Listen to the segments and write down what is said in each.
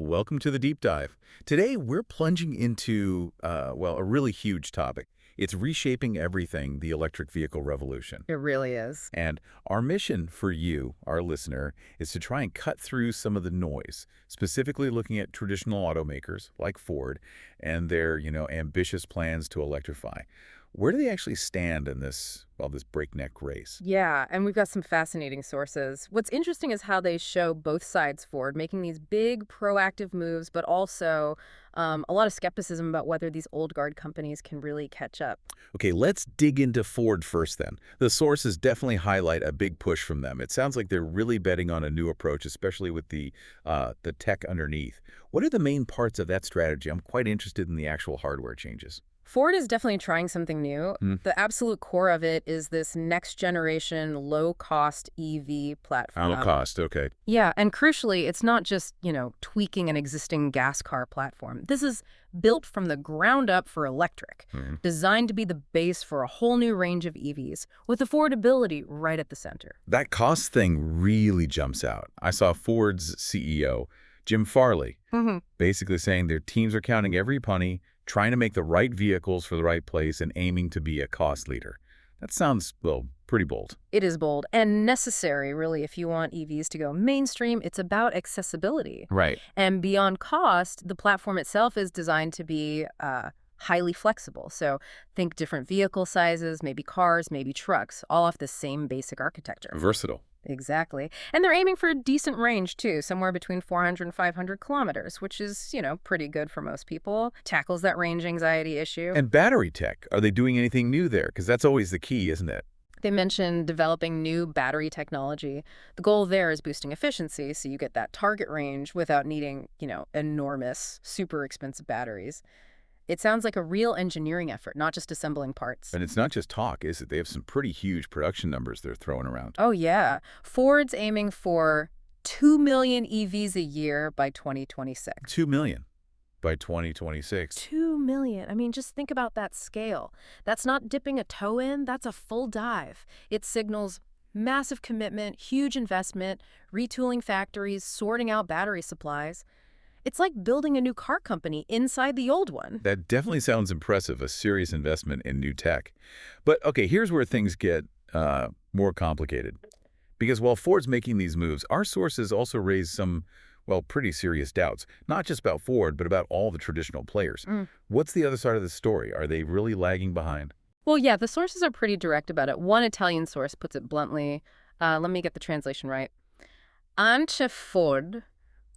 Welcome to the deep dive. Today, we're plunging into, a really huge topic. It's reshaping everything, the electric vehicle revolution. It really is. And our mission for you, our listener, is to try and cut through some of the noise, specifically looking at traditional automakers like Ford and their, ambitious plans to electrify. Where do they actually stand in this breakneck race? Yeah, and we've got some fascinating sources. What's interesting is how they show both sides forward, making these big proactive moves, but also a lot of skepticism about whether these old guard companies can really catch up. Okay, let's dig into Ford first then. The sources definitely highlight a big push from them. It sounds like they're really betting on a new approach, especially with the tech underneath. What are the main parts of that strategy? I'm quite interested in the actual hardware changes. Ford is definitely trying something new. Hmm. The absolute core of it is this next generation low-cost EV Final platform. cost, okay. Yeah, and crucially, it's not just, tweaking an existing gas car platform. This is built from the ground up for electric, Hmm. designed to be the base for a whole new range of EVs, with affordability right at the center. That cost thing really jumps out. I saw Ford's CEO, Jim Farley, basically saying their teams are counting every penny, trying to make the right vehicles for the right place, and aiming to be a cost leader. That sounds, pretty bold. It is bold and necessary, really, if you want EVs to go mainstream. It's about accessibility. Right. And beyond cost, the platform itself is designed to be highly flexible. So think different vehicle sizes, maybe cars, maybe trucks, all off the same basic architecture. Versatile. Exactly. And they're aiming for a decent range, too, somewhere between 400 and 500 kilometers, which is, pretty good for most people. Tackles that range anxiety issue. And battery tech, are they doing anything new there? Because that's always the key, isn't it? They mentioned developing new battery technology. The goal there is boosting efficiency, so you get that target range without needing, enormous, super expensive batteries. It sounds like a real engineering effort, not just assembling parts. And it's not just talk, is it? They have some pretty huge production numbers they're throwing around. Oh, yeah. Ford's aiming for 2 million EVs a year by 2026. 2 million by 2026. 2 million. I mean, just think about that scale. That's not dipping a toe in, that's a full dive. It signals massive commitment, huge investment, retooling factories, sorting out battery supplies. It's like building a new car company inside the old one. That definitely sounds impressive, a serious investment in new tech. But, okay, here's where things get more complicated. Because while Ford's making these moves, our sources also raise some, pretty serious doubts. Not just about Ford, but about all the traditional players. What's the other side of the story? Are they really lagging behind? Well, yeah, the sources are pretty direct about it. One Italian source puts it bluntly. Let me get the translation right. Anche Ford,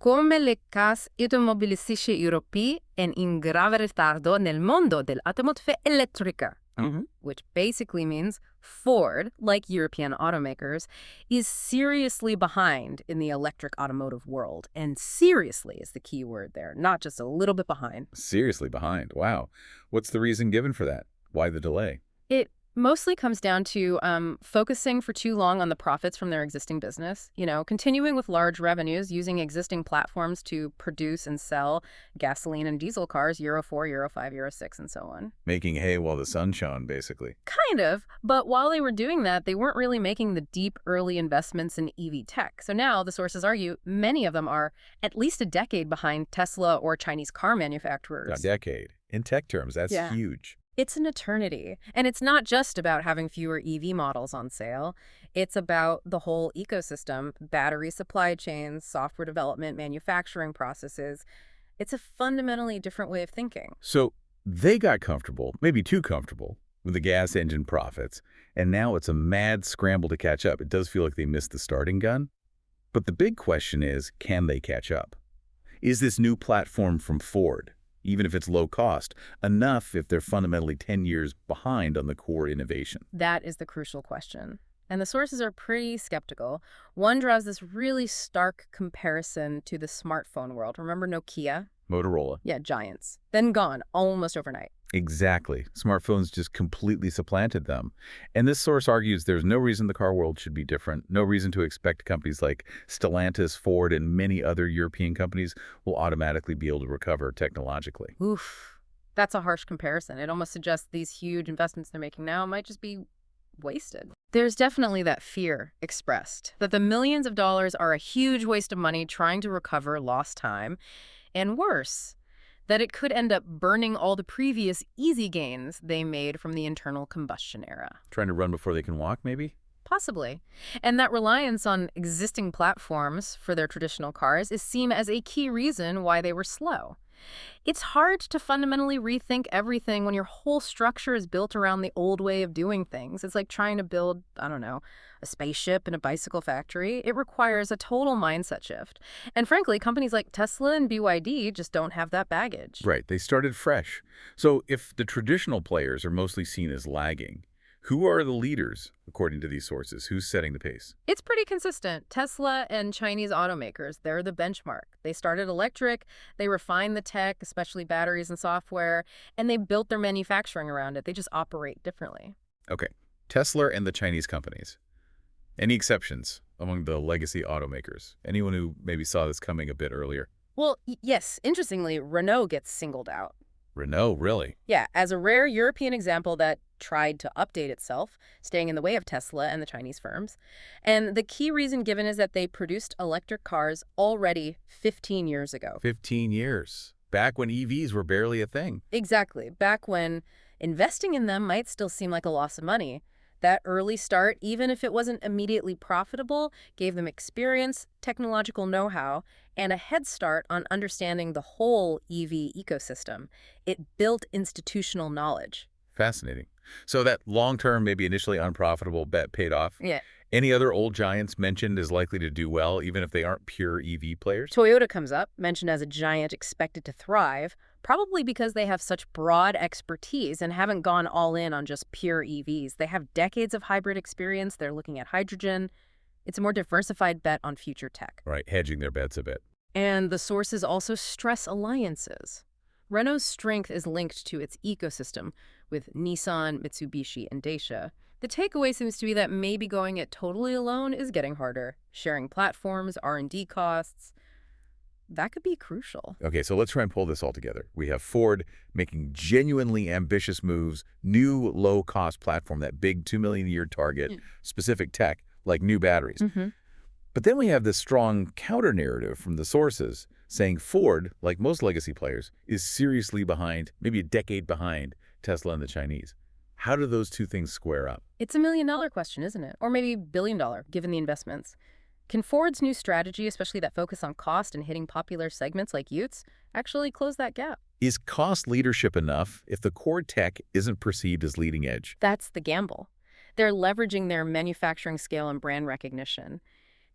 come le case automobilistiche europee, è in grave ritardo nel mondo dell'automotive elettrica. Which basically means Ford, like European automakers, is seriously behind in the electric automotive world. And seriously is the key word there, not just a little bit behind. Seriously behind. Wow. What's the reason given for that? Why the delay? It mostly comes down to focusing for too long on the profits from their existing business, continuing with large revenues, using existing platforms to produce and sell gasoline and diesel cars, Euro 4, Euro 5, Euro 6, and so on. Making hay while the sun shone, basically. Kind of, but while they were doing that, they weren't really making the deep early investments in EV tech. So now, the sources argue, many of them are at least a decade behind Tesla or Chinese car manufacturers. A decade. In tech terms, that's Yeah. huge. It's an eternity. And it's not just about having fewer EV models on sale. It's about the whole ecosystem, battery supply chains, software development, manufacturing processes. It's a fundamentally different way of thinking. So they got comfortable, maybe too comfortable, with the gas engine profits, and now it's a mad scramble to catch up. It does feel like they missed the starting gun. But the big question is, can they catch up? Is this new platform from Ford, even if it's low cost, enough if they're fundamentally 10 years behind on the core innovation? That is the crucial question. And the sources are pretty skeptical. One draws this really stark comparison to the smartphone world. Remember Nokia? Motorola. Yeah, giants. Then gone, almost overnight. Exactly. Smartphones just completely supplanted them. And this source argues there's no reason the car world should be different, no reason to expect companies like Stellantis, Ford, and many other European companies will automatically be able to recover technologically. Oof. That's a harsh comparison. It almost suggests these huge investments they're making now might just be wasted. There's definitely that fear expressed that the millions of dollars are a huge waste of money trying to recover lost time, and worse, that it could end up burning all the previous easy gains they made from the internal combustion era. Trying to run before they can walk, maybe? Possibly. And that reliance on existing platforms for their traditional cars is seen as a key reason why they were slow. It's hard to fundamentally rethink everything when your whole structure is built around the old way of doing things. It's like trying to build, I don't know, a spaceship in a bicycle factory. It requires a total mindset shift. And frankly, companies like Tesla and BYD just don't have that baggage. Right, they started fresh. So if the traditional players are mostly seen as lagging, who are the leaders, according to these sources? Who's setting the pace? It's pretty consistent. Tesla and Chinese automakers, they're the benchmark. They started electric, they refined the tech, especially batteries and software, and they built their manufacturing around it. They just operate differently. Okay, Tesla and the Chinese companies. Any exceptions among the legacy automakers? Anyone who maybe saw this coming a bit earlier? Well, yes, interestingly, Renault gets singled out. Renault, really? Yeah, as a rare European example that tried to update itself, staying in the way of Tesla and the Chinese firms. And the key reason given is that they produced electric cars already 15 years ago. 15 years. Back when EVs were barely a thing. Exactly. Back when investing in them might still seem like a loss of money. That early start, even if it wasn't immediately profitable, gave them experience, technological know-how, and a head start on understanding the whole EV ecosystem. It built institutional knowledge. Fascinating. So that long-term, maybe initially unprofitable bet paid off. Yeah. Any other old giants mentioned as likely to do well, even if they aren't pure EV players? Toyota comes up, mentioned as a giant expected to thrive, probably because they have such broad expertise and haven't gone all in on just pure EVs. They have decades of hybrid experience. They're looking at hydrogen. It's a more diversified bet on future tech. Right, hedging their bets a bit. And the sources also stress alliances. Renault's strength is linked to its ecosystem with Nissan, Mitsubishi, and Dacia. The takeaway seems to be that maybe going it totally alone is getting harder. Sharing platforms, R&D costs, that could be crucial. Okay, so let's try and pull this all together. We have Ford making genuinely ambitious moves, new low-cost platform, that big 2 million a year target, specific tech, like new batteries. But then we have this strong counter-narrative from the sources saying Ford, like most legacy players, is seriously behind, maybe a decade behind, Tesla and the Chinese. How do those two things square up? It's a million-dollar question, isn't it? Or maybe billion-dollar, given the investments. Can Ford's new strategy, especially that focus on cost and hitting popular segments like Utes, actually close that gap? Is cost leadership enough if the core tech isn't perceived as leading edge? That's the gamble. They're leveraging their manufacturing scale and brand recognition.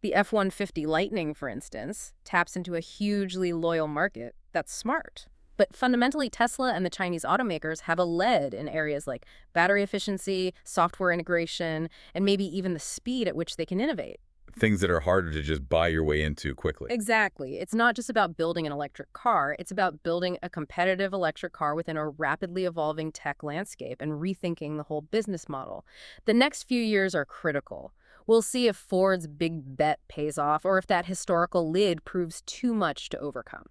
The F-150 Lightning, for instance, taps into a hugely loyal market. That's smart. But fundamentally, Tesla and the Chinese automakers have a lead in areas like battery efficiency, software integration, and maybe even the speed at which they can innovate. Things that are harder to just buy your way into quickly. Exactly. It's not just about building an electric car. It's about building a competitive electric car within a rapidly evolving tech landscape and rethinking the whole business model. The next few years are critical. We'll see if Ford's big bet pays off or if that historical lid proves too much to overcome.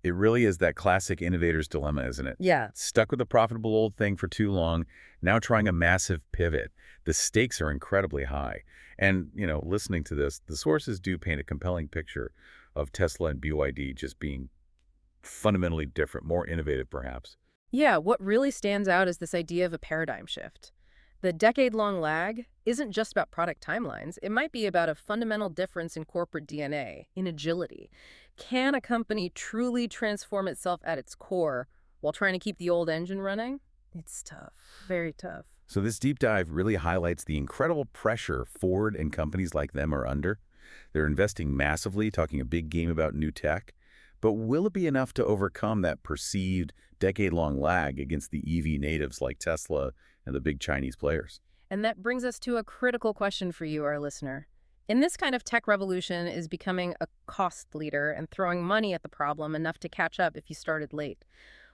It really is that classic innovator's dilemma, isn't it? Yeah. Stuck with a profitable old thing for too long, now trying a massive pivot. The stakes are incredibly high. And, listening to this, the sources do paint a compelling picture of Tesla and BYD just being fundamentally different, more innovative perhaps. Yeah, what really stands out is this idea of a paradigm shift. The decade-long lag isn't just about product timelines. It might be about a fundamental difference in corporate DNA, in agility. Can a company truly transform itself at its core while trying to keep the old engine running? It's tough, very tough. So this deep dive really highlights the incredible pressure Ford and companies like them are under. They're investing massively, talking a big game about new tech. But will it be enough to overcome that perceived decade-long lag against the EV natives like Tesla and the big Chinese players? And that brings us to a critical question for you, our listener. In this kind of tech revolution is becoming a cost leader and throwing money at the problem enough to catch up if you started late?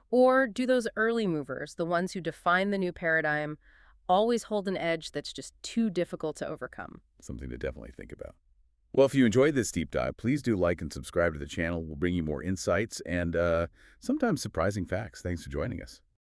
Or do those early movers, the ones who define the new paradigm, always hold an edge that's just too difficult to overcome? Something to definitely think about. Well, if you enjoyed this deep dive, please do like and subscribe to the channel. We'll bring you more insights and sometimes surprising facts. Thanks for joining us.